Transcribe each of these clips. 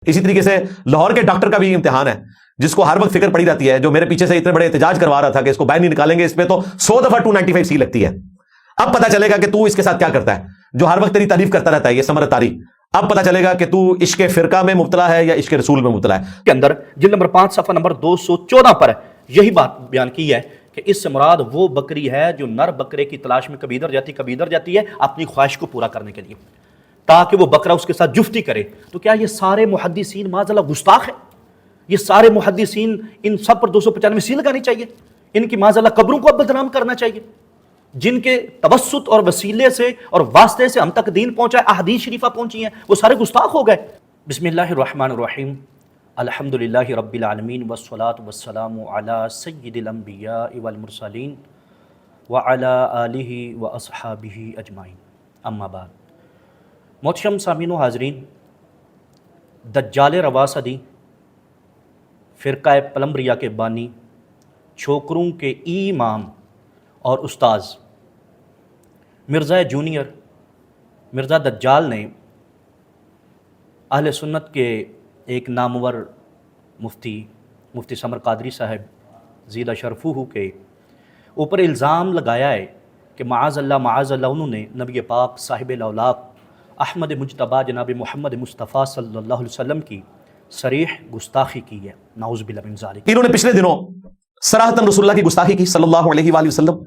اسی طریقے سے لاہور کے ڈاکٹر کا بھی امتحان ہے جس کو ہر وقت فکر پڑی رہتی ہے، جو میرے پیچھے سے اتنے بڑے احتجاج کروا رہا تھا کہ اس کو باہر نہیں نکالیں گے، اس پہ تو 100 دفعہ 295 سی لگتی ہے۔ اب پتہ چلے گا کہ تو اس کے ساتھ کیا کرتا ہے، جو ہر وقت تیری تعریف کرتا رہتا ہے، یہ ثمر تاری۔ اب پتہ چلے گا کہ تو عشق فرقہ میں مبتلا ہے یا عشق رسول میں مبتلا ہے۔ کے اندر جلد نمبر 5 صفحہ نمبر 214 پر یہی بات بیان کی ہے کہ اس سے مراد وہ بکری ہے جو نر بکرے کی تلاش میں کبھی ادھر جاتی ہے اپنی خواہش کو پورا کرنے کے لیے، تاکہ وہ بکرا اس کے ساتھ جفتی کرے۔ تو کیا یہ سارے محدثین معاذ اللہ گستاخ ہیں؟ یہ سارے محدثین ان سب پر 295 سی لگانی چاہیے، ان کی معاذ اللہ قبروں کو اب بدنام کرنا چاہیے، جن کے توسط اور وسیلے سے اور واسطے سے ہم تک دین پہنچا ہے، احادیث شریفہ پہنچی ہیں، وہ سارے گستاخ ہو گئے۔ بسم اللہ الرحمن الرحیم، الحمدللہ رب العالمین والصلاة والسلام علی سید الانبیاء والمرسلین وعلی آلہ واصحابہ اجمعین، اما بعد۔ محترم سامعین و حاضرین، دجال روا صدی، فرقہ پلمبریا کے بانی، چھوکروں کے امام اور استاذ مرزا جونیئر مرزا دجال نے اہل سنت کے ایک نامور مفتی سمر قادری صاحب زیدہ شرفوہ کے اوپر الزام لگایا ہے کہ معاذ اللہ انہوں نے نبی پاک صاحب الاولاق احمد مجتبیٰ جناب محمد مصطفیٰ صلی اللہ علیہ وسلم کی صریح گستاخی کی ہے، نعوذ باللہ من ذالک۔ انہوں نے پچھلے دنوں صراحتاً رسول اللہ کی گستاخی کی صلی اللہ علیہ وآلہ وسلم،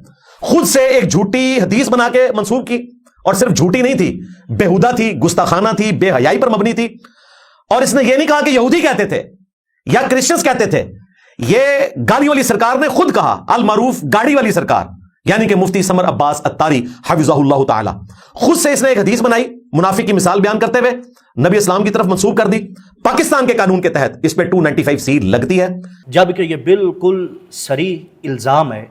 خود سے ایک جھوٹی حدیث بنا کے منسوب کی، اور صرف جھوٹی نہیں تھی، بےہودہ تھی، گستاخانہ تھی، بے حیائی پر مبنی تھی۔ اور اس نے یہ نہیں کہا کہ یہودی کہتے تھے یا کرسچنز کہتے تھے، یہ گاڑی والی سرکار نے خود کہا، المعروف گاڑی والی سرکار، یعنی کہ مفتی سمر عباس اتاری حفظہ اللہ تعالی، خود سے اس نے ایک حدیث بنائی، منافق کی مثال بیان کرتے ہوئے نبی اسلام کی طرف منسوب کر دی۔ پاکستان کے قانون کے تحت اس پہ 295 سی لگتی ہے، جبکہ یہ بالکل صریح الزام ہے۔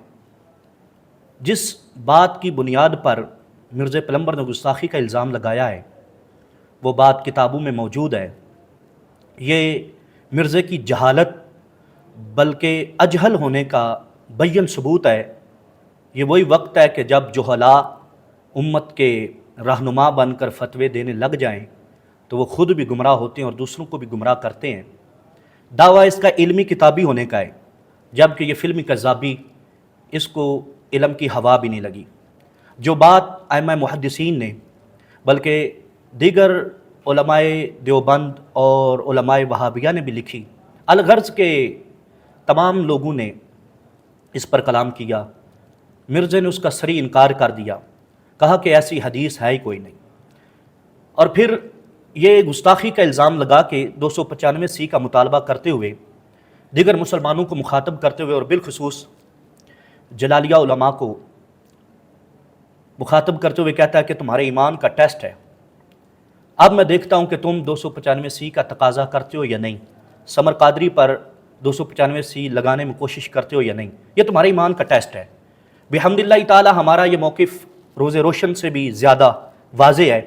جس بات کی بنیاد پر مرزا پلمبر نے گستاخی کا الزام لگایا ہے وہ بات کتابوں میں موجود ہے۔ یہ مرزا کی جہالت بلکہ اجہل ہونے کا بین ثبوت ہے۔ یہ وہی وقت ہے کہ جب جہلاء امت کے رہنما بن کر فتوے دینے لگ جائیں تو وہ خود بھی گمراہ ہوتے ہیں اور دوسروں کو بھی گمراہ کرتے ہیں۔ دعویٰ اس کا علمی کتابی ہونے کا ہے، جبکہ یہ فلمی کذابی، اس کو علم کی ہوا بھی نہیں لگی۔ جو بات ائمہ محدثین نے بلکہ دیگر علماء دیوبند اور علماء وہابیہ نے بھی لکھی، الغرض کے تمام لوگوں نے اس پر کلام کیا، مرزا نے اس کا صریح انکار کر دیا، کہا کہ ایسی حدیث ہے ہی کوئی نہیں۔ اور پھر یہ گستاخی کا الزام لگا کے 295 سی کا مطالبہ کرتے ہوئے دیگر مسلمانوں کو مخاطب کرتے ہوئے اور بالخصوص جلالیہ علماء کو مخاطب کرتے ہوئے کہتا ہے کہ تمہارے ایمان کا ٹیسٹ ہے، اب میں دیکھتا ہوں کہ تم 295 سی کا تقاضا کرتے ہو یا نہیں، سمر قادری پر 295 سی لگانے میں کوشش کرتے ہو یا نہیں، یہ تمہارے ایمان کا ٹیسٹ ہے۔ بحمداللہ تعالی ہمارا یہ موقف روز روشن سے بھی زیادہ واضح ہے،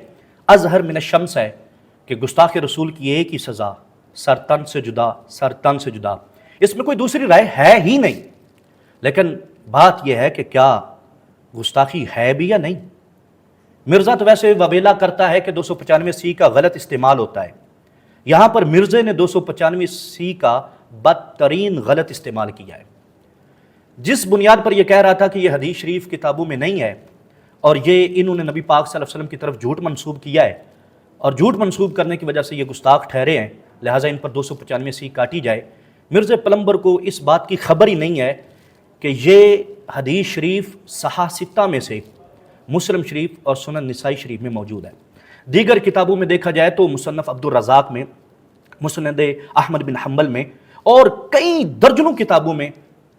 اظہر من الشمس ہے کہ گستاخ رسول کی ایک ہی سزا، سر تن سے جدا، اس میں کوئی دوسری رائے ہے ہی نہیں۔ لیکن بات یہ ہے کہ کیا گستاخی ہے بھی یا نہیں؟ مرزا تو ویسے وبیلا کرتا ہے کہ 295 سی کا غلط استعمال ہوتا ہے، یہاں پر مرزا نے 295 سی کا بدترین غلط استعمال کیا ہے۔ جس بنیاد پر یہ کہہ رہا تھا کہ یہ حدیث شریف کتابوں میں نہیں ہے اور یہ انہوں نے نبی پاک صلی اللہ علیہ وسلم کی طرف جھوٹ منسوب کیا ہے، اور جھوٹ منسوب کرنے کی وجہ سے یہ گستاخ ٹھہرے ہیں، لہٰذا ان پر 295 سی کاٹی جائے۔ مرزا پلمبر کو اس بات کی خبر ہی نہیں ہے کہ یہ حدیث شریف صحاح ستہ میں سے مسلم شریف اور سنن نسائی شریف میں موجود ہے۔ دیگر کتابوں میں دیکھا جائے تو مصنف عبد الرزاق میں، مسند احمد بن حنبل میں اور کئی درجنوں کتابوں میں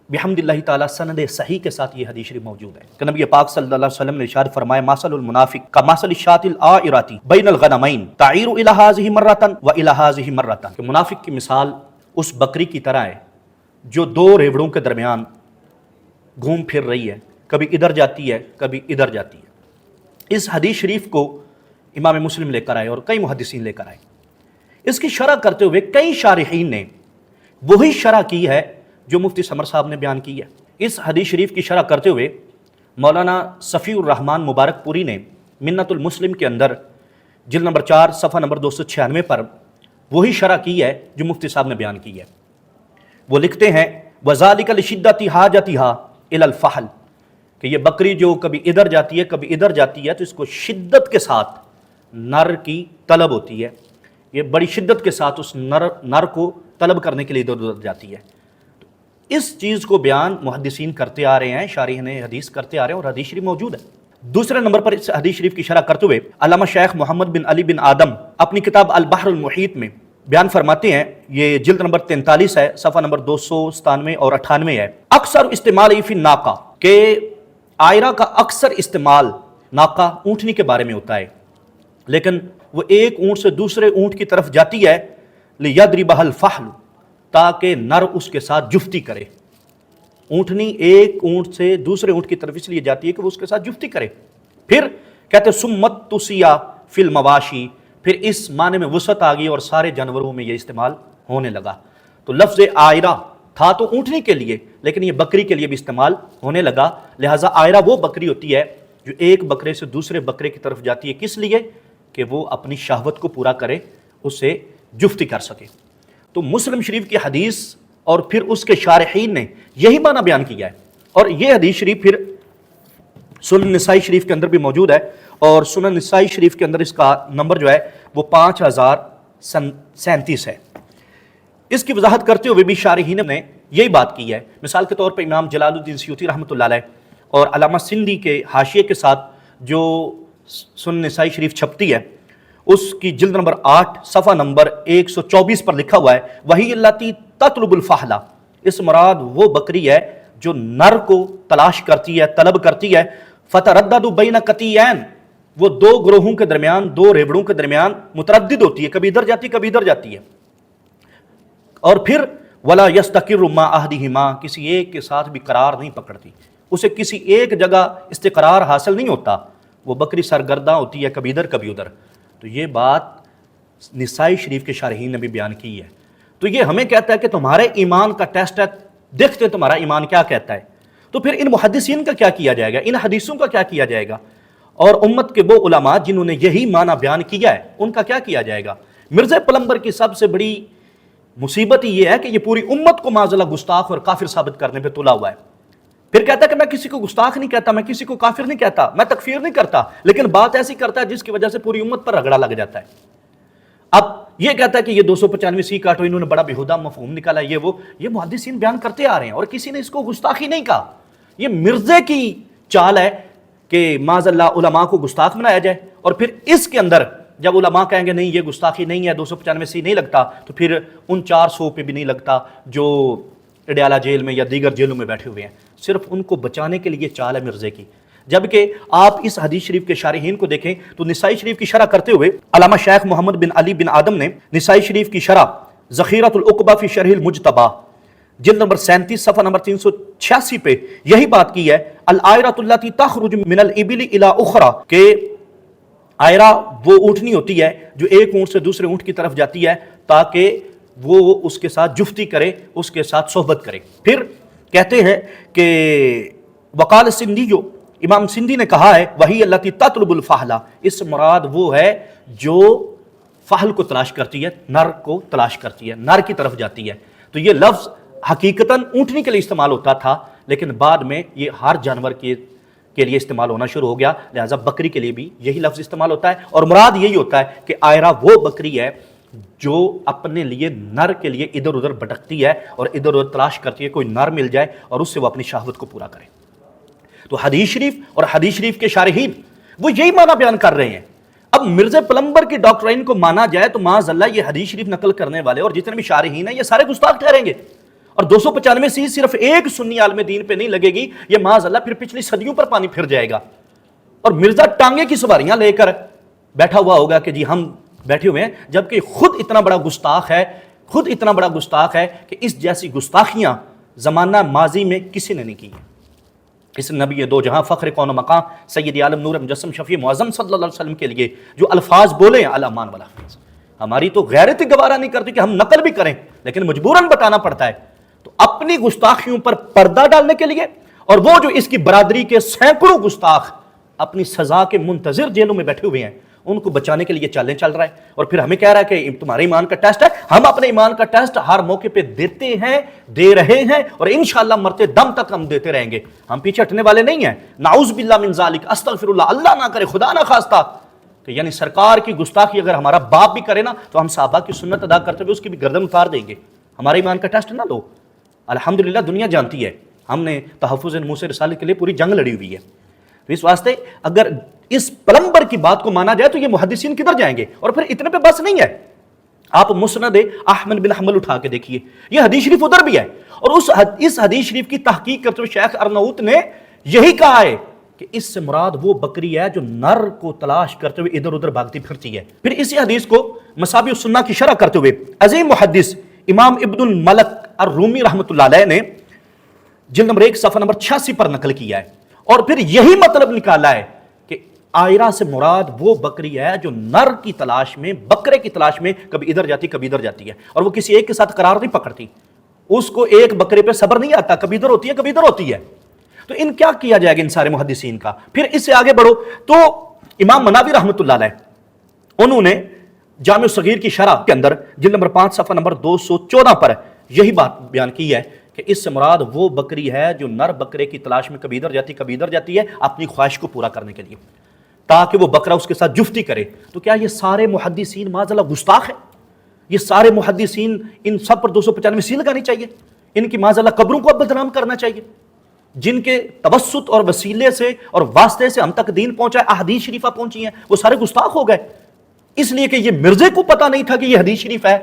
بحمداللہ تعالی سند صحیح کے ساتھ یہ حدیث شریف موجود ہے کہ نبی پاک صلی اللہ علیہ وسلم نے ارشاد فرمایا، مثل المنافق کمثل الشاة العائرة بین الغنمین تعیر الی هذه مرة والی هذه مرة، کہ منافق کی مثال اس بکری کی طرح ہے جو دو ریوڑوں کے درمیان گھوم پھر رہی ہے، کبھی ادھر جاتی ہے کبھی ادھر جاتی ہے۔ اس حدیث شریف کو امام مسلم لے کر آئے اور کئی محدثین لے کر آئے۔ اس کی شرح کرتے ہوئے کئی شارحین نے وہی شرح کی ہے جو مفتی سمر صاحب نے بیان کی ہے۔ اس حدیث شریف کی شرح کرتے ہوئے مولانا صفی الرحمن مبارک پوری نے منت المسلم کے اندر جلد نمبر 4 صفحہ نمبر 296 پر وہی شرح کی ہے جو مفتی صاحب نے بیان کی ہے۔ وہ لکھتے ہیں وَذَلِكَ لِشِدَّةِ حَاجَتِهَا إِلَى الْفَحْلِ، کہ یہ بکری جو کبھی ادھر جاتی ہے کبھی ادھر جاتی ہے تو اس کو شدت کے ساتھ نر کی طلب ہوتی ہے، یہ بڑی شدت کے ساتھ اس نر کو طلب کرنے کے لیے ادھر ادھر جاتی ہے۔ اس چیز کو بیان محدثین کرتے آ رہے ہیں، شارحین حدیث کرتے آ رہے ہیں، اور حدیث شریف موجود ہے۔ دوسرے نمبر پر اس حدیث شریف کی شرح کرتے ہوئے علامہ شیخ محمد بن علی بن آدم اپنی کتاب البحر المحیط میں بیان فرماتے ہیں، یہ جلد نمبر 43 ہے، صفحہ نمبر 297 اور 98 ہے، اکثر استعمال فی الناقہ، کہ آئرہ کا اکثر استعمال ناقہ اونٹنی کے بارے میں ہوتا ہے، لیکن وہ ایک اونٹ سے دوسرے اونٹ کی طرف جاتی ہے لیضربہ الفحل، تاکہ نر اس کے ساتھ جفتی کرے۔ اونٹنی ایک اونٹ سے دوسرے اونٹ کی طرف اس لیے جاتی ہے کہ وہ اس کے ساتھ جفتی کرے۔ پھر کہتے ہیں سمت تسیا فی المواشی، پھر اس معنی میں وسعت آ گئی اور سارے جانوروں میں یہ استعمال ہونے لگا۔ تو لفظ آئرہ تھا تو اونٹنی کے لیے، لیکن یہ بکری کے لیے بھی استعمال ہونے لگا، لہٰذا آئرہ وہ بکری ہوتی ہے جو ایک بکرے سے دوسرے بکرے کی طرف جاتی ہے، کس لیے؟ کہ وہ اپنی شہوت کو پورا کرے، اس سے جفتی کر سکے۔ تو مسلم شریف کی حدیث اور پھر اس کے شارحین نے یہی معنی بیان کیا ہے، اور یہ حدیث شریف پھر سنن نسائی شریف کے اندر بھی موجود ہے، اور سنن نسائی شریف کے اندر اس کا نمبر جو ہے وہ 5037 ہے۔ اس کی وضاحت کرتے ہوئے بھی شارحین نے یہی بات کی ہے۔ مثال کے طور پر امام جلال الدین سیوطی رحمۃ اللہ علیہ اور علامہ سندھی کے حاشیے کے ساتھ جو سنن نسائی شریف چھپتی ہے، اس کی جلد نمبر 8 صفحہ نمبر 124 پر لکھا ہوا ہے وہی اللاتی تطلب الفحلہ، اس مراد وہ بکری ہے جو نر کو تلاش کرتی ہے، طلب کرتی ہے، فتردد بین قطیعین، وہ دو گروہوں کے درمیان، دو ریوڑوں کے درمیان متردد ہوتی ہے، کبھی ادھر جاتی ہے کبھی ادھر جاتی ہے، اور پھر ولا یستقر مع احدہما، کسی ایک کے ساتھ بھی قرار نہیں پکڑتی، اسے کسی ایک جگہ استقرار حاصل نہیں ہوتا، وہ بکری سرگرداں ہوتی ہے کبھی ادھر کبھی ادھر۔ تو یہ بات نسائی شریف کے شارحین نے بھی بیان کی ہے۔ تو یہ ہمیں کہتا ہے کہ تمہارے ایمان کا ٹیسٹ ہے، دیکھتے ہیں تمہارا ایمان کیا کہتا ہے۔ تو پھر ان محدثین کا کیا کیا جائے گا، ان حدیثوں کا کیا کیا جائے گا، اور امت کے وہ علماء جنہوں نے یہی معنی بیان کیا ہے ان کا کیا کیا جائے گا۔ مرزا پلمبر کی سب سے بڑی مصیبت یہ ہے کہ یہ پوری امت کو معاذ اللہ گستاخ اور کافر ثابت کرنے پہ تلا ہوا ہے۔ پھر کہتا ہے کہ میں کسی کو گستاخ نہیں کہتا، میں کسی کو کافر نہیں کہتا، میں تکفیر نہیں کرتا، لیکن بات ایسی کرتا ہے جس کی وجہ سے پوری امت پر رگڑا لگ جاتا ہے۔ اب یہ کہتا ہے کہ یہ 295 کاٹو، انہوں نے بڑا بےہودہ مفہوم نکالا، یہ محدثین بیان کرتے آ رہے ہیں اور کسی نے اس کو گستاخی نہیں کہا۔ یہ مرزے کی چال ہے کہ معاذ اللہ علماء کو گستاخ بنایا جائے، اور پھر اس کے اندر جب علماء کہیں گے نہیں یہ گستاخی نہیں ہے، 295 نہیں لگتا، تو پھر ان 400 پہ بھی نہیں لگتا جو اڈیالہ جیل میں یا دیگر جیلوں میں بیٹھے ہوئے ہیں۔ صرف ان کو بچانے کے لیے چال ہے مرزے کی۔ جبکہ آپ اس حدیث شریف کے شارحین کو دیکھیں تو نسائی شریف کی شرح کرتے ہوئے علامہ شیخ محمد بن علی بن آدم نے نسائی شریف کی شرح ذخیرۃ العقبہ فی شرح المجتبی جلد نمبر 37 صفحہ نمبر 386 پہ یہی بات کی ہے، الآئرۃ اللاتی تخرج من الابل الی اخری، کہ آئرہ وہ اونٹنی ہوتی ہے جو ایک اونٹ سے دوسرے اونٹ کی طرف جاتی ہے تاکہ وہ اس کے ساتھ جفتی کرے، اس کے ساتھ صحبت کرے۔ پھر کہتے ہیں کہ وقال سندھی، جو امام سندھی نے کہا ہے وہی اللاتی تطلب الفحلہ، اس مراد وہ ہے جو فحل کو تلاش کرتی ہے، نر کو تلاش کرتی ہے، نر کی طرف جاتی ہے۔ تو یہ لفظ حقیقتاً اونٹنی کے لیے استعمال ہوتا تھا، لیکن بعد میں یہ ہر جانور کے لیے استعمال ہونا شروع ہو گیا، لہٰذا بکری کے لیے بھی یہی لفظ استعمال ہوتا ہے، اور مراد یہی ہوتا ہے کہ آئرہ وہ بکری ہے جو اپنے لیے نر کے لیے ادھر ادھر بھٹکتی ہے اور ادھر ادھر تلاش کرتی ہے، کوئی نر مل جائے اور اس سے وہ اپنی شہوت کو پورا کرے۔ تو حدیث شریف اور حدیث شریف کے شارحین وہ یہی معنی بیان کر رہے ہیں۔ اب مرزا پلمبر کی ڈاکٹرائن کو مانا جائے تو معاذ اللہ یہ حدیث شریف نقل کرنے والے اور جتنے بھی شارحین ہیں یہ سارے گستاخ ٹھہریں گے، اور 295 صرف ایک سنی عالم دین پہ نہیں لگے گی، یہ معاذ اللہ پھر پچھلی صدیوں پر پانی پھر جائے گا، اور مرزا ٹانگے کی سواریاں لے کر بیٹھا ہوا ہوگا کہ جی ہم بیٹھے ہوئے ہیں، جبکہ خود اتنا بڑا گستاخ ہے کہ اس جیسی گستاخیاں زمانہ ماضی میں کسی نے نہیں کی۔ اس نبی دو جہاں فخر کون و مقام سید عالم نور مجسم شفیع معظم صلی اللہ علیہ وسلم کے لیے جو الفاظ بولے ہیں الامان والحفظ، ہماری تو غیرت گوارا نہیں کرتی کہ ہم نقل بھی کریں، لیکن مجبوراً بتانا پڑتا ہے۔ تو اپنی گستاخیوں پر پردہ ڈالنے کے لیے، اور وہ جو اس کی برادری کے سینکڑوں گستاخ اپنی سزا کے منتظر جیلوں میں بیٹھے ہوئے ہیں، ان کو بچانے کے لیے چلیں چل رہا ہے، اور پھر ہمیں کہہ رہا ہے کہ تمہارے ایمان کا ٹیسٹ ہے. ہم اپنے ایمان کا ٹیسٹ ہر موقع پہ دیتے ہیں، دے رہے ہیں، اور انشاءاللہ مرتے دم تک ہم دیتے رہیں گے. ہم پیچھے ہٹنے والے نہیں ہیں. نعوذ باللہ من ذالک، استغفر اللہ، اللہ نہ کرے، خدا نہ خواستہ کہ یعنی سرکار کی گستاخی اگر ہمارا باپ بھی کرے نا تو ہم صحابہ کی سنت ادا کرتے ہوئے اس کی بھی گردن اتار دیں گے. ہمارے ایمان کا ٹیسٹ نہ لو. الحمدللہ دنیا جانتی ہے ہم نے تحفظ نموس رسالت کے لیے پوری جنگ لڑی ہوئی ہے. تو اس واسطے اگر اس پلمبر کی بات کو مانا جائے تو یہ محدثین کدھر جائیں گے. اور پھر اتنے پہ بس نہیں ہے، آپ مسند احمد بن حنبل اٹھا کے دیکھیے، یہ حدیث شریف ادھر بھی ہے، اور اس حدیث شریف کی تحقیق کرتے ہوئے شیخ ارناؤت نے یہی کہا ہے کہ اس سے مراد وہ بکری ہے جو نر کو تلاش کرتے ہوئے ادھر ادھر بھاگتی پھرتی ہے. پھر اسی حدیث کو مصابیح السنہ کی شرح کرتے ہوئے عظیم محدث امام ابن الملک الرومی رحمۃ اللہ علیہ نے جلد نمبر 1 صفحہ نمبر 86 پر نقل کیا ہے، اور پھر یہی مطلب نکالا ہے کہ آئرہ سے مراد وہ بکری ہے جو نر کی تلاش میں، بکرے کی تلاش میں کبھی ادھر جاتی کبھی ادھر جاتی ہے، اور وہ کسی ایک کے ساتھ قرار نہیں پکڑتی. اس کو ایک بکرے پہ صبر نہیں آتا، کبھی ادھر ہوتی ہے کبھی ادھر ہوتی ہے. تو ان کیا کیا جائے گا ان سارے محدثین کا. پھر اس سے آگے بڑھو تو امام مناوی رحمۃ اللہ علیہ انہوں نے جامع صغیر کی شرح کے اندر جلد نمبر 5 صفحہ نمبر 214 پر یہی بات بیان کی ہے کہ اس سے مراد وہ بکری ہے جو نر بکرے کی تلاش میں کبھی ادھر جاتی کبھی ادھر جاتی ہے اپنی خواہش کو پورا کرنے کے لیے، تاکہ وہ بکرا اس کے ساتھ جفتی کرے. تو کیا یہ سارے محدثین معاذ اللہ گستاخ ہیں؟ یہ سارے محدثین ان سب پر 295 سی لگانی چاہیے؟ ان کی معاذ اللہ قبروں کو اب بدنام کرنا چاہیے؟ جن کے توسط اور وسیلے سے اور واسطے سے ہم تک دین پہنچا ہے، احادیث شریفہ پہنچی ہیں، وہ سارے گستاخ ہو گئے اس لیے کہ یہ مرزے کو پتہ نہیں تھا کہ یہ حدیث شریف ہے.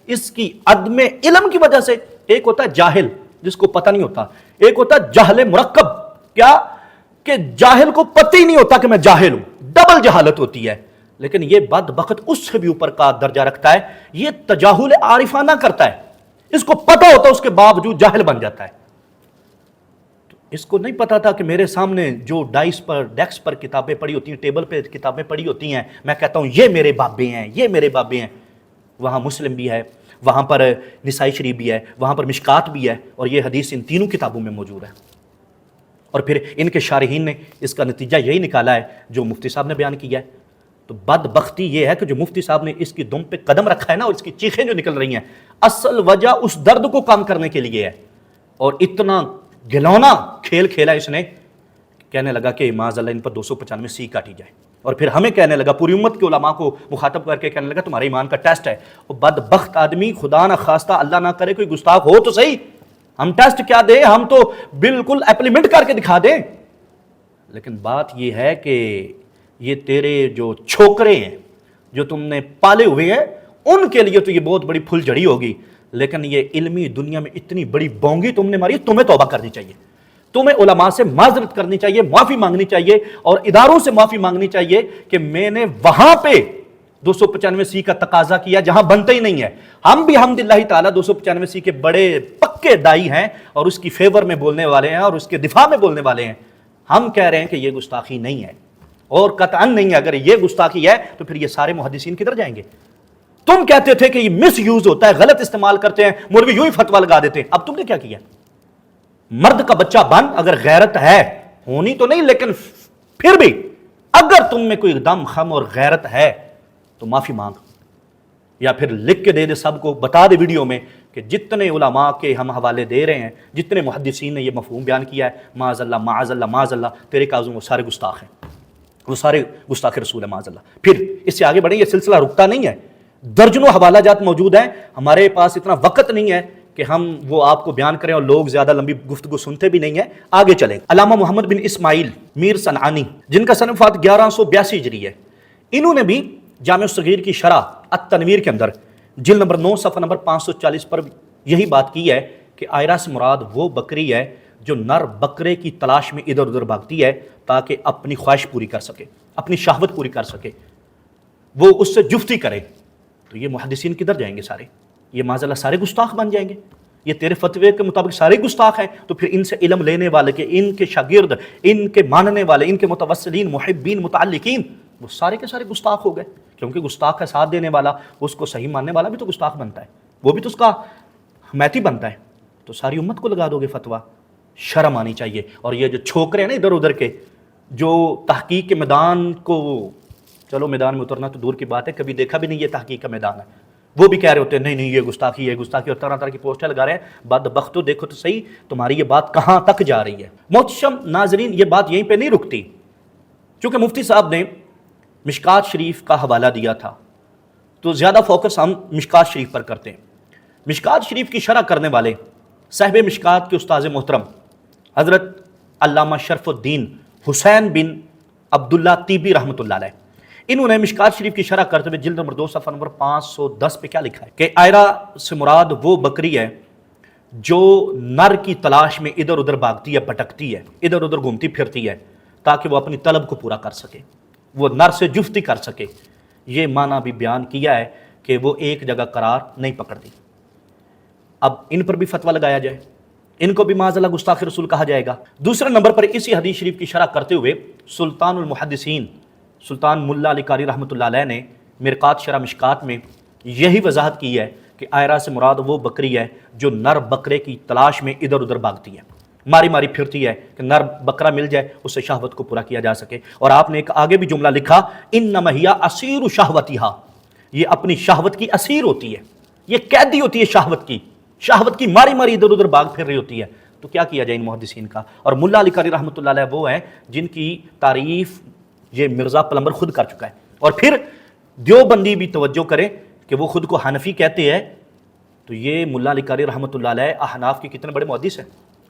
اس کی عدم علم کی وجہ سے، ایک ہوتا ہے جاہل جس کو پتہ نہیں ہوتا، ایک ہوتا ہے جہل مرکب، کیا کہ جاہل کو پتہ ہی نہیں ہوتا کہ میں جاہل ہوں، ڈبل جہالت ہوتی ہے. لیکن یہ بدبخت اس سے بھی اوپر کا درجہ رکھتا ہے، یہ تجاہل عارفانہ کرتا ہے، اس کو پتہ ہوتا ہے اس کے باوجود جاہل بن جاتا ہے. اس کو نہیں پتا تھا کہ میرے سامنے جو ڈیسک پر کتابیں پڑی ہوتی ہیں، ٹیبل پہ کتابیں پڑی ہوتی ہیں، میں کہتا ہوں یہ میرے بابے ہیں، یہ میرے بابے ہیں. وہاں مسلم بھی ہے، وہاں پر نسائی شریف بھی ہے، وہاں پر مشکات بھی ہے، اور یہ حدیث ان تینوں کتابوں میں موجود ہے. اور پھر ان کے شارحین نے اس کا نتیجہ یہی نکالا ہے جو مفتی صاحب نے بیان کیا ہے. تو بدبختی یہ ہے کہ جو مفتی صاحب نے اس کی دم پہ قدم رکھا ہے نا، اور اس کی چیخیں جو نکل رہی ہیں، اصل وجہ اس درد کو کام کرنے کے لیے ہے. اور اتنا گھلونا کھیل کھیلا اس نے، کہنے لگا کہ معاذ اللہ ان پر 295 سی کاٹی جائے، اور پھر ہمیں کہنے لگا، پوری امت کے علماء کو مخاطب کر کے کہنے لگا تمہارے ایمان کا ٹیسٹ ہے. وہ بدبخت آدمی، خدا نہ خواستہ اللہ نہ کرے کوئی گستاخ ہو تو صحیح، ہم ٹیسٹ کیا دیں، ہم تو بالکل اپلیمنٹ کر کے دکھا دیں. لیکن بات یہ ہے کہ یہ تیرے جو چھوکرے ہیں جو تم نے پالے ہوئے ہیں ان کے لیے تو یہ بہت بڑی پھل جڑی ہوگی، لیکن یہ علمی دنیا میں اتنی بڑی بونگی تم نے ماری، تمہیں توبہ کرنی چاہیے، تمہیں علماء سے معذرت کرنی چاہیے، معافی مانگنی چاہیے، اور اداروں سے معافی مانگنی چاہیے کہ میں نے وہاں پہ 295 سی کا تقاضا کیا جہاں بنتا ہی نہیں ہے. ہم بھی الحمدللہ تعالیٰ 295 سی کے بڑے پکے دائی ہیں اور اس کی فیور میں بولنے والے ہیں اور اس کے دفاع میں بولنے والے ہیں. ہم کہہ رہے ہیں کہ یہ گستاخی نہیں ہے، اور قطعاً نہیں ہے. اگر یہ گستاخی ہے تو پھر یہ سارے محدثین کدھر جائیں گے؟ تم کہتے تھے کہ یہ مس یوز ہوتا ہے، غلط استعمال کرتے ہیں، مولوی یوں ہی فتویٰ لگا دیتے ہیں. اب تم نے کیا کیا؟ مرد کا بچہ بن، اگر غیرت ہے، ہونی تو نہیں لیکن پھر بھی اگر تم میں کوئی دم خم اور غیرت ہے تو معافی مانگ، یا پھر لکھ کے دے دے، سب کو بتا دے ویڈیو میں کہ جتنے علماء کے ہم حوالے دے رہے ہیں، جتنے محدثین نے یہ مفہوم بیان کیا ہے، معاذ اللہ معاذ اللہ معاذ اللہ، تیرے کاغذوں وہ سارے گستاخ ہیں، وہ سارے گستاخ رسول ہیں معاذ اللہ. پھر اس سے آگے بڑھیں، یہ سلسلہ رکتا نہیں ہے، درجنوں حوالہ جات موجود ہیں. ہمارے پاس اتنا وقت نہیں ہے کہ ہم وہ آپ کو بیان کریں، اور لوگ زیادہ لمبی گفتگو سنتے بھی نہیں ہیں. آگے چلیں. علامہ محمد بن اسماعیل میر صنعانی، جن کا سن وفات 1182 ہجری ہے، انہوں نے بھی جامع الصغیر کی شرح التنویر کے اندر جلد نمبر 9 صفحہ نمبر 540 پر یہی بات کی ہے کہ آئرہ سے مراد وہ بکری ہے جو نر بکرے کی تلاش میں ادھر ادھر بھاگتی ہے تاکہ اپنی خواہش پوری کر سکے، اپنی شہوت پوری کر سکے، وہ اس سے جفتی کرے. تو یہ محدثین کدھر جائیں گے؟ سارے یہ معاذ اللہ سارے گستاخ بن جائیں گے. یہ تیرے فتوے کے مطابق سارے گستاخ ہیں. تو پھر ان سے علم لینے والے کے، ان کے شاگرد، ان کے ماننے والے، ان کے متوسلین، محبین، متعلقین، وہ سارے کے سارے گستاخ ہو گئے. کیونکہ گستاخ کا ساتھ دینے والا، اس کو صحیح ماننے والا بھی تو گستاخ بنتا ہے، وہ بھی تو اس کا حمایتی بنتا ہے. تو ساری امت کو لگا دو گے فتویٰ؟ شرم آنی چاہیے. اور یہ جو چھوکرے ہیں نا ادھر ادھر کے، جو تحقیق کے میدان کو چلو میدان میں اترنا تو دور کی بات ہے، کبھی دیکھا بھی نہیں یہ تحقیق کا میدان ہے، وہ بھی کہہ رہے ہوتے ہیں نہیں نہیں یہ گستاخی ہے گستاخی، اور طرح طرح کی پوسٹیں لگا رہے ہیں۔ بدبختو دیکھو تو صحیح تمہاری یہ بات کہاں تک جا رہی ہے۔ محترم ناظرین، یہ بات یہیں پہ نہیں رکتی، چونکہ مفتی صاحب نے مشکات شریف کا حوالہ دیا تھا تو زیادہ فوکس ہم مشکات شریف پر کرتے ہیں۔ مشکات شریف کی شرح کرنے والے صاحب مشکات کے استاذ محترم حضرت علامہ شرف الدین حسین بن عبداللہ طیبی رحمۃ اللہ علیہ، انہوں نے مشکات شریف کی شرح کرتے ہوئے جلد نمبر 2 صفحہ نمبر 510 پہ کیا لکھا ہے کہ آئرہ سے مراد وہ بکری ہے جو نر کی تلاش میں ادھر ادھر بھاگتی ہے، بھٹکتی ہے، ادھر ادھر گھومتی پھرتی ہے تاکہ وہ اپنی طلب کو پورا کر سکے، وہ نر سے جفتی کر سکے۔ یہ معنی بھی بیان کیا ہے کہ وہ ایک جگہ قرار نہیں پکڑتی۔ اب ان پر بھی فتویٰ لگایا جائے، ان کو بھی معاذ اللہ گستاخ رسول کہا جائے گا۔ دوسرے نمبر پر اسی حدیث شریف کی شرح کرتے ہوئے سلطان المحدثین سلطان ملا علی قاری رحمۃ اللہ علیہ نے مرقات شرح مشکات میں یہی وضاحت کی ہے کہ آئرہ سے مراد وہ بکری ہے جو نر بکرے کی تلاش میں ادھر ادھر بھاگتی ہے، ماری ماری پھرتی ہے کہ نر بکرا مل جائے اس سے شہوت کو پورا کیا جا سکے۔ اور آپ نے ایک آگے بھی جملہ لکھا، انما ہی اسیر شہوتھا، یہ اپنی شہوت کی اسیر ہوتی ہے، یہ قیدی ہوتی ہے شہوت کی ماری ماری ادھر ادھر بھاگ پھر رہی ہوتی ہے۔ تو کیا کیا جائے ان محدثین کا؟ اور ملا علی قاری رحمۃ اللہ علیہ وہ ہیں جن کی تعریف یہ مرزا پلمبر خود کر چکا ہے۔ اور پھر دیوبندی بھی توجہ کریں کہ وہ خود کو حنفی کہتے ہیں، تو یہ ملا علی قاری رحمۃ اللہ علیہ احناف کے کتنے بڑے محدث ہیں،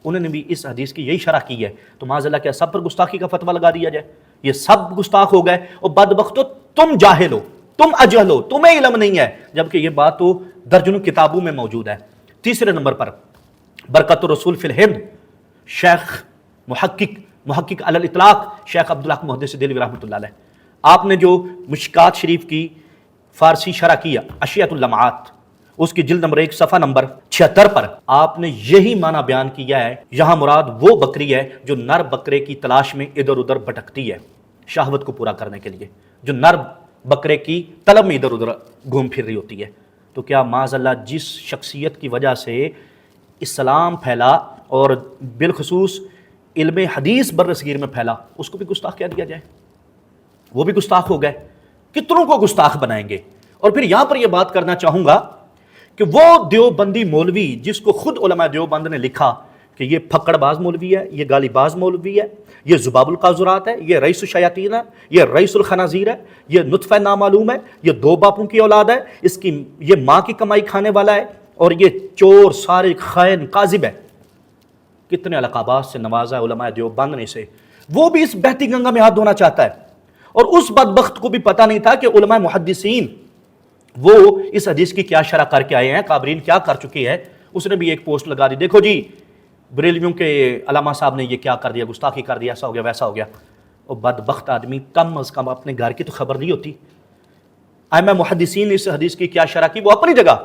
انہوں نے بھی اس حدیث کی یہی شرح کی ہے۔ تو معاذ اللہ کیا سب پر گستاخی کا فتویٰ لگا دیا جائے؟ یہ سب گستاخ ہو گئے، اور بدبختو تم جاہل ہو، تم اجہل ہو، تمہیں علم نہیں ہے، جبکہ یہ بات تو درجنوں کتابوں میں موجود ہے۔ تیسرے نمبر پر برکت الرسول فی الہند شیخ محقق علی الاطلاق شیخ عبدالحق محدث دہلوی رحمۃ اللہ علیہ، آپ نے جو مشکات شریف کی فارسی شرح کیا اشیاۃ اللمعات، اس کی جلد نمبر 1 صفحہ نمبر 76 پر آپ نے یہی معنی بیان کیا ہے، یہاں مراد وہ بکری ہے جو نر بکرے کی تلاش میں ادھر ادھر بھٹکتی ہے شہوت کو پورا کرنے کے لیے، جو نر بکرے کی طلب میں ادھر ادھر گھوم پھر رہی ہوتی ہے۔ تو کیا معاذ اللہ جس شخصیت کی وجہ سے اسلام پھیلا اور بالخصوص علم حدیث برصغیر میں پھیلا، اس کو بھی گستاخ کہہ دیا جائے؟ وہ بھی گستاخ ہو گئے، کتنوں کو گستاخ بنائیں گے؟ اور پھر یہاں پر یہ بات کرنا چاہوں گا کہ وہ دیوبندی مولوی جس کو خود علماء دیوبند نے لکھا کہ یہ پھکڑ باز مولوی ہے، یہ گالی باز مولوی ہے، یہ زباب القاذورات ہے، یہ رئیس الشیاطین ہے، یہ رئیس الخنازیر ہے، یہ نطفہ نامعلوم ہے، یہ 2 باپوں کی اولاد ہے، اس کی یہ ماں کی کمائی کھانے والا ہے، اور یہ چور سارق خائن کاذب ہے، کتنے القابات سے نوازا ہے علماء دیوبند نے اسے، وہ بھی اس بہتی گنگا میں ہاتھ دھونا چاہتا ہے۔ اور اس بدبخت کو بھی پتہ نہیں تھا کہ علماء محدثین وہ اس حدیث کی کیا شرح کر کے آئے ہیں، کابرین کیا کر چکی ہے۔ اس نے بھی ایک پوسٹ لگا دی، دیکھو جی بریلویوں کے علامہ صاحب نے یہ کیا کر دیا، گستاخی کر دیا، ایسا ہو گیا ویسا ہو گیا۔ اور بدبخت آدمی کم از کم اپنے گھر کی تو خبر نہیں ہوتی۔ ائمہ محدثین نے اس حدیث کی کیا شرح کی وہ اپنی جگہ،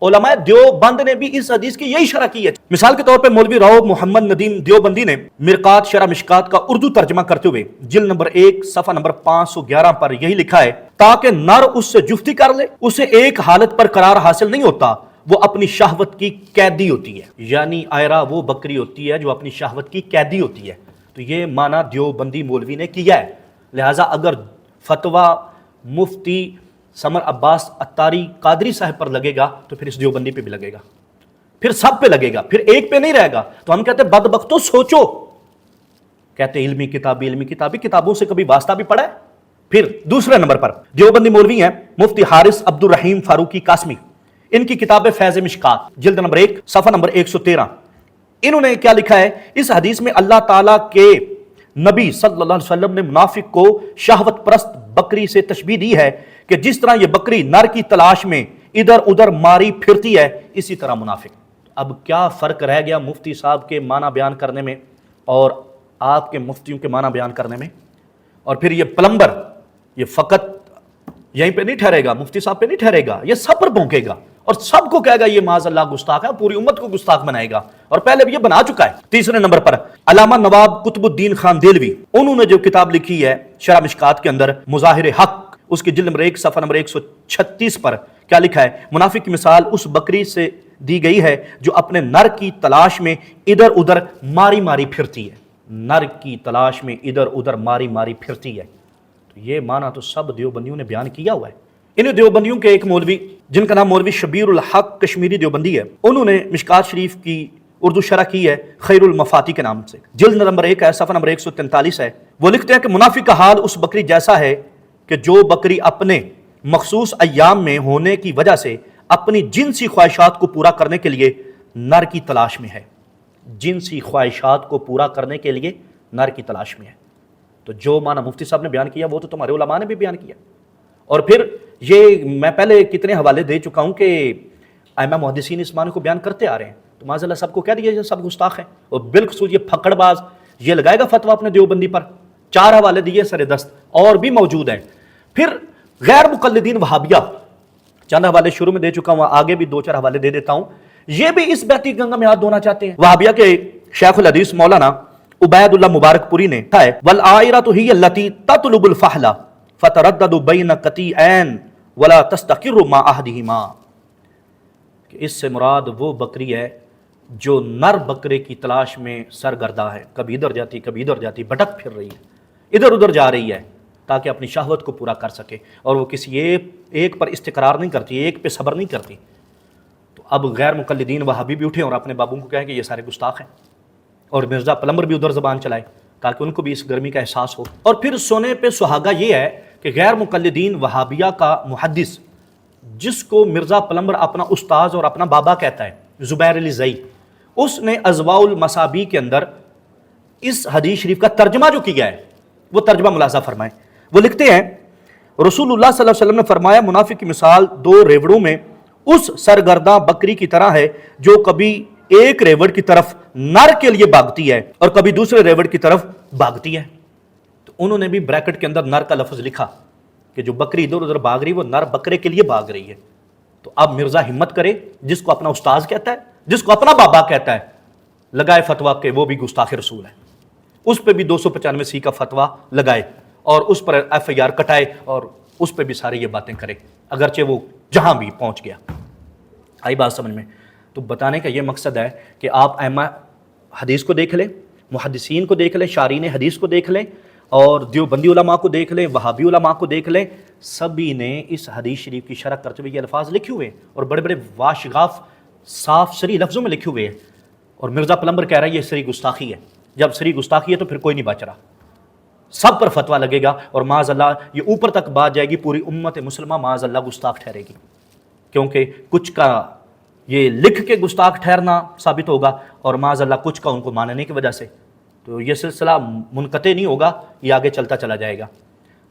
علماء دیوبند نے بھی اس حدیث کی یہی شرح کی ہے۔ مثال کے طور پہ مولوی راؤ محمد ندیم دیوبندی نے مرقات شرح مشکات کا اردو ترجمہ کرتے ہوئے جلد نمبر 1 صفحہ نمبر 511 پر یہی لکھا ہے، تاکہ نر اس سے جفتی کر لے، اسے ایک حالت پر قرار حاصل نہیں ہوتا، وہ اپنی شہوت کی قیدی ہوتی ہے۔ یعنی آئرہ وہ بکری ہوتی ہے جو اپنی شہوت کی قیدی ہوتی ہے۔ تو یہ معنی دیوبندی مولوی نے کیا ہے۔ لہٰذا اگر فتویٰ مفتی سمر عباس اتاری قادری صاحب پر لگے گا تو پھر اس دیوبندی پہ بھی لگے گا، پھر سب پہ لگے گا، پھر ایک پہ نہیں رہے گا۔ تو ہم کہتے ہیں بدبختو سوچو، کہتے ہیں علمی کتابی کتابوں سے کبھی واسطہ بھی پڑا ہے۔ پھر دوسرے نمبر پر دیوبندی مولوی ہیں مفتی حارث عبد الرحیم فاروقی قاسمی، ان کی کتاب فیض مشکات جلد نمبر 1 صفحہ نمبر 113، انہوں نے کیا لکھا ہے، اس حدیث میں اللہ تعالیٰ کے نبی صلی اللہ علیہ وسلم نے منافق کو شہوت پرست بکری سے تشبیہ دی ہے کہ جس طرح یہ بکری نر کی تلاش میں ادھر ادھر ماری پھرتی ہے، اسی طرح منافق۔ اب کیا فرق رہ گیا مفتی صاحب کے معنی بیان کرنے میں اور آپ کے مفتیوں کے معنی بیان کرنے میں؟ اور پھر یہ پلمبر یہ فقط یہیں پہ نہیں ٹھہرے گا، مفتی صاحب پہ نہیں ٹھہرے گا، یہ سب پر بھونکے گا اور سب کو کہے گا یہ معاذ اللہ گستاخ ہے، پوری امت کو گستاخ بنائے گا، اور پہلے بھی یہ بنا چکا ہے۔ تیسرے نمبر پر علامہ نواب قطب الدین خان دہلوی، انہوں نے جو کتاب لکھی ہے شرح مشکات کے اندر مظاہر حق، اس کی جلد نمبر 1 صفحہ نمبر 136 پر کیا لکھا ہے، منافق کی مثال اس بکری سے دی گئی ہے جو اپنے نر کی تلاش میں ادھر ادھر ماری ماری پھرتی ہے، نر کی تلاش میں ادھر ادھر ماری ماری پھرتی ہے۔ تو یہ معنی تو سب دیوبندیوں نے بیان کیا ہوا ہے۔ انہیں دیوبندیوں کے ایک مولوی جن کا نام مولوی شبیر الحق کشمیری دیوبندی ہے، انہوں نے مشکات شریف کی اردو شرح کی ہے خیر المفاتی کے نام سے، جلد نمبر 1 ہے، صفحہ نمبر 143 ہے۔ وہ لکھتے ہیں کہ منافق کا حال اس بکری جیسا ہے کہ جو بکری اپنے مخصوص ایام میں ہونے کی وجہ سے اپنی جنسی خواہشات کو پورا کرنے کے لیے نر کی تلاش میں ہے، جنسی خواہشات کو پورا کرنے کے لیے نر کی تلاش میں ہے۔ تو جو معنی مفتی صاحب نے بیان کیا وہ تو تمہارے علماء نے بھی بیان کیا، اور پھر یہ میں پہلے کتنے حوالے دے چکا ہوں کہ ائمہ محدثین اس معنی کو بیان کرتے آ رہے ہیں، تو معاذ اللہ سب کو کہہ دیا یہ سب گستاخ ہیں، اور بالخصوص یہ پھکڑ باز یہ لگائے گا فتویٰ اپنے دیوبندی پر۔ 4 حوالے دیے سر دست، اور بھی موجود ہیں۔ پھر غیر مقلدین وہابیہ، چند حوالے شروع میں دے چکا ہوں، آگے بھی 2-4 حوالے دے دیتا ہوں، یہ بھی اس بیتی گنگا میں ہاتھ دھونا چاہتے ہیں۔ وہابیہ کے شیخ الحدیث مولانا عبید اللہ مبارک پوری نے کہا ہے والعائرۃ ہی التی تطلب الفحل فتردد بین قطیعین ولا تستقر مع احدہما، کہ اس سے مراد وہ بکری ہے جو نر بکرے کی تلاش میں سرگرداں ہے، کبھی ادھر جاتی کبھی ادھر جاتی، بھٹک پھر رہی ہے، ادھر ادھر جا رہی ہے تاکہ اپنی شہوت کو پورا کر سکے، اور وہ کسی ایک پر استقرار نہیں کرتی، ایک پہ صبر نہیں کرتی۔ تو اب غیر مقلدین وہابی بھی اٹھے اور اپنے بابوں کو کہیں کہ یہ سارے گستاخ ہیں، اور مرزا پلمبر بھی ادھر زبان چلائے تاکہ ان کو بھی اس گرمی کا احساس ہو۔ اور پھر سونے پہ سہاگا یہ ہے کہ غیر مقلدین وہابیہ کا محدث جس کو مرزا پلمبر اپنا استاذ اور اپنا بابا کہتا ہے، زبیر علی زئی، اس نے اضواء المصابیح کے اندر اس حدیث شریف کا ترجمہ جو کیا ہے وہ ترجمہ ملاحظہ فرمائیں۔ وہ لکھتے ہیں رسول اللہ صلی اللہ علیہ وسلم نے فرمایا منافق کی مثال 2 ریوڑوں میں اس سرگرداں بکری کی طرح ہے جو کبھی ایک ریوڑ کی طرف نر کے لیے بھاگتی ہے اور کبھی دوسرے ریوڑ کی طرف بھاگتی ہے۔ تو انہوں نے بھی بریکٹ کے اندر نر کا لفظ لکھا کہ جو بکری ادھر ادھر بھاگ رہی ہے وہ نر بکرے کے لیے بھاگ رہی ہے۔ تو اب مرزا ہمت کرے، جس کو اپنا استاذ کہتا ہے، جس کو اپنا بابا کہتا ہے، لگائے فتویٰ کہ وہ بھی گستاخ رسول ہے، اس پہ بھی 295 کا فتویٰ لگائے اور اس پر FIR کٹائے اور اس پہ بھی ساری یہ باتیں کرے، اگرچہ وہ جہاں بھی پہنچ گیا۔ آئی بات سمجھ میں؟ تو بتانے کا یہ مقصد ہے کہ آپ ائمہ حدیث کو دیکھ لیں، محدثین کو دیکھ لیں، شارحین حدیث کو دیکھ لیں، اور دیوبندی علماء کو دیکھ لیں، وہابی علماء کو دیکھ لیں، سبھی نے اس حدیث شریف کی شرح کرتے ہوئے یہ الفاظ لکھے ہوئے ہیں اور بڑے بڑے واشغاف صاف سری لفظوں میں لکھے ہوئے ہیں، اور مرزا پلمبر کہہ رہا ہے یہ سری گستاخی ہے۔ جب سری گستاخی ہے تو پھر کوئی نہیں بچ رہا، سب پر فتویٰ لگے گا، اور معاذ اللہ یہ اوپر تک بات جائے گی، پوری امت مسلمہ معاذ اللہ گستاخ ٹھہرے گی، کیونکہ کچھ کا یہ لکھ کے گستاخ ٹھہرنا ثابت ہوگا اور معاذ اللہ کچھ کا ان کو ماننے کی وجہ سے، تو یہ سلسلہ منقطع نہیں ہوگا، یہ آگے چلتا چلا جائے گا۔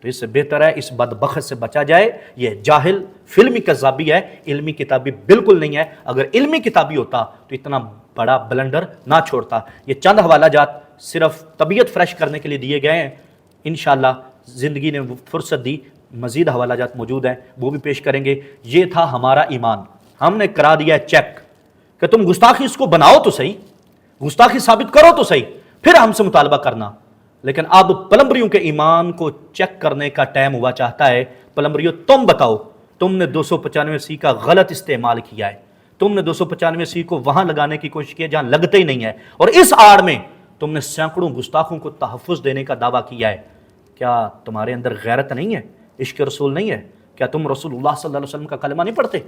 تو اس سے بہتر ہے اس بدبخت سے بچا جائے۔ یہ جاہل فلمی کذابی ہے، علمی کتابی بالکل نہیں ہے۔ اگر علمی کتابی ہوتا تو اتنا بڑا بلنڈر نہ چھوڑتا۔ یہ چند حوالہ جات صرف طبیعت فریش کرنے کے لیے دیے گئے ہیں، انشاءاللہ زندگی نے فرصت دی مزید حوالہ جات موجود ہیں، وہ بھی پیش کریں گے۔ یہ تھا ہمارا ایمان، ہم نے کرا دیا چیک کہ تم گستاخی اس کو بناؤ تو صحیح، گستاخی ثابت کرو تو صحیح، پھر ہم سے مطالبہ کرنا۔ لیکن اب پلمبریوں کے ایمان کو چیک کرنے کا ٹائم ہوا چاہتا ہے۔ پلمبریوں تم بتاؤ، تم نے 295C کا غلط استعمال کیا ہے، تم نے 295C کو وہاں لگانے کی کوشش کی ہے جہاں لگتے ہی نہیں ہے، اور اس آڑ میں تم نے سینکڑوں گستاخوں کو تحفظ دینے کا دعویٰ کیا ہے۔ کیا تمہارے اندر غیرت نہیں ہے، عشق رسول نہیں ہے؟ کیا تم رسول اللہ صلی اللہ علیہ وسلم کا کلمہ نہیں پڑھتے؟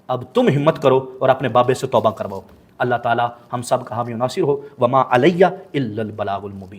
اب تم ہمت کرو اور اپنے بابے سے توبہ کرواؤ۔ اللہ تعالی ہم سب کا حامی و ناصر ہو۔ وما علیہ الا البلاغ المبین۔